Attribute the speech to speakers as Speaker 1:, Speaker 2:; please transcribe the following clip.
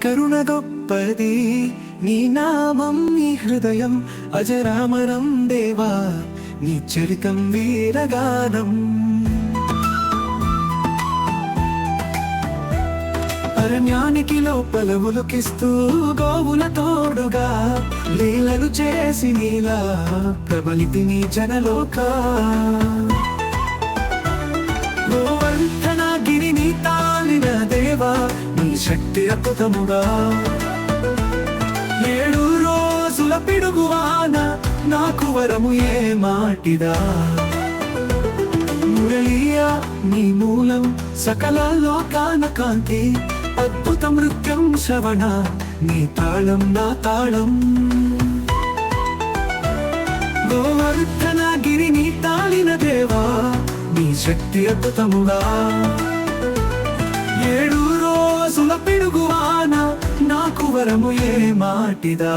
Speaker 1: కరుణ గొప్పది, నీ నామం నీ హృదయం అజరామరం దేవా, నీ చరితం వీరగానం. అరణ్యానికి లోపల ఉలుకిస్తూ గోవుల తోడుగా లీలలు చేసి నీలా ప్రబలితి నీ జనలోక. గోవర్ధనగిరిని తాలిన దేవా, నీ శక్తి అద్భుతముగా. 7 రోజుల పిడుగువాన నాకు వరము ఏ మాటిదా. మురళియా నీ మూలం సకల లోకాన కాంతి, అద్భుత నృత్యం శ్రవణ నీ తాళం నా తాళం. గోవర్ధనగిరిని తాళిన దేవా, నీ శక్తి అద్భుతముగా. 7 రోజుల పిడుగువాన నాకు వరము ఏ మాటిదా.